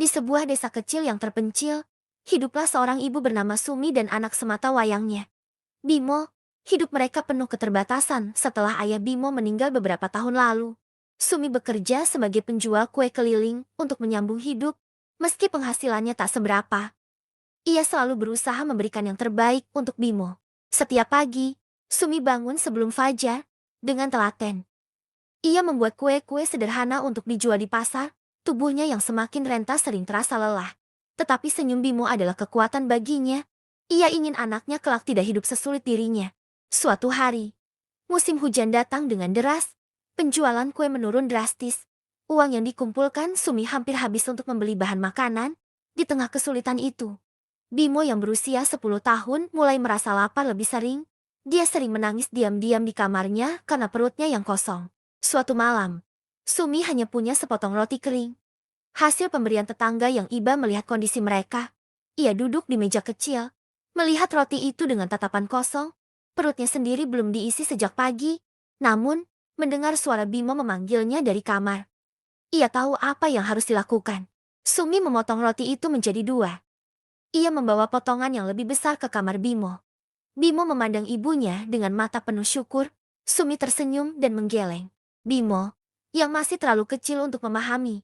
Di sebuah desa kecil yang terpencil, hiduplah seorang ibu bernama Sumi dan anak semata wayangnya, Bimo. Hidup mereka penuh keterbatasan setelah ayah Bimo meninggal beberapa tahun lalu. Sumi bekerja sebagai penjual kue keliling untuk menyambung hidup, meski penghasilannya tak seberapa. Ia selalu berusaha memberikan yang terbaik untuk Bimo. Setiap pagi, Sumi bangun sebelum fajar dengan telaten. Ia membuat kue-kue sederhana untuk dijual di pasar. Tubuhnya yang semakin renta sering terasa lelah. Tetapi senyum Bimo adalah kekuatan baginya. Ia ingin anaknya kelak tidak hidup sesulit dirinya. Suatu hari, musim hujan datang dengan deras. Penjualan kue menurun drastis. Uang yang dikumpulkan Sumi hampir habis untuk membeli bahan makanan. Di tengah kesulitan itu, Bimo yang berusia 10 tahun mulai merasa lapar lebih sering. Dia sering menangis diam-diam di kamarnya karena perutnya yang kosong. Suatu malam, Sumi hanya punya sepotong roti kering. Hasil pemberian tetangga yang iba melihat kondisi mereka. Ia duduk di meja kecil, melihat roti itu dengan tatapan kosong. Perutnya sendiri belum diisi sejak pagi. Namun, mendengar suara Bimo memanggilnya dari kamar. Ia tahu apa yang harus dilakukan. Sumi memotong roti itu menjadi dua. Ia membawa potongan yang lebih besar ke kamar Bimo. Bimo memandang ibunya dengan mata penuh syukur. Sumi tersenyum dan menggeleng. Bimo, yang masih terlalu kecil untuk memahami,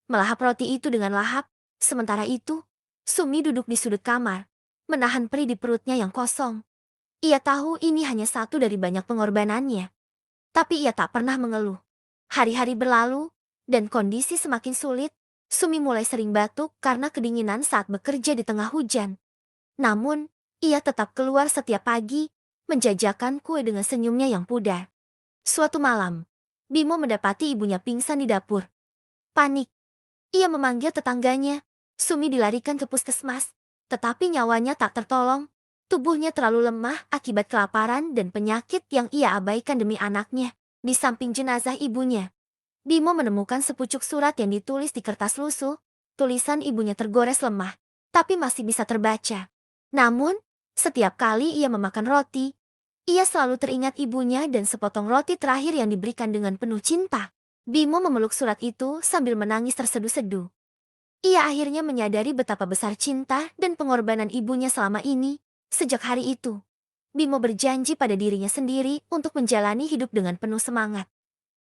melahap roti itu dengan lahap. Sementara itu, Sumi duduk di sudut kamar, menahan perih di perutnya yang kosong. Ia tahu ini hanya satu dari banyak pengorbanannya. Tapi ia tak pernah mengeluh. Hari-hari berlalu, dan kondisi semakin sulit. Sumi mulai sering batuk karena kedinginan saat bekerja di tengah hujan. Namun, ia tetap keluar setiap pagi, menjajakan kue dengan senyumnya yang pudar. Suatu malam, Bimo mendapati ibunya pingsan di dapur. Panik. Ia memanggil tetangganya. Sumi dilarikan ke puskesmas. Tetapi nyawanya tak tertolong. Tubuhnya terlalu lemah akibat kelaparan dan penyakit yang ia abaikan demi anaknya. Di samping jenazah ibunya, Bimo menemukan sepucuk surat yang ditulis di kertas lusuh. Tulisan ibunya tergores lemah, tapi masih bisa terbaca. Namun, setiap kali ia memakan roti, ia selalu teringat ibunya dan sepotong roti terakhir yang diberikan dengan penuh cinta. Bimo memeluk surat itu sambil menangis terseduh-seduh. Ia akhirnya menyadari betapa besar cinta dan pengorbanan ibunya selama ini. Sejak hari itu, Bimo berjanji pada dirinya sendiri untuk menjalani hidup dengan penuh semangat,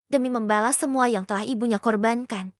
demi membalas semua yang telah ibunya korbankan.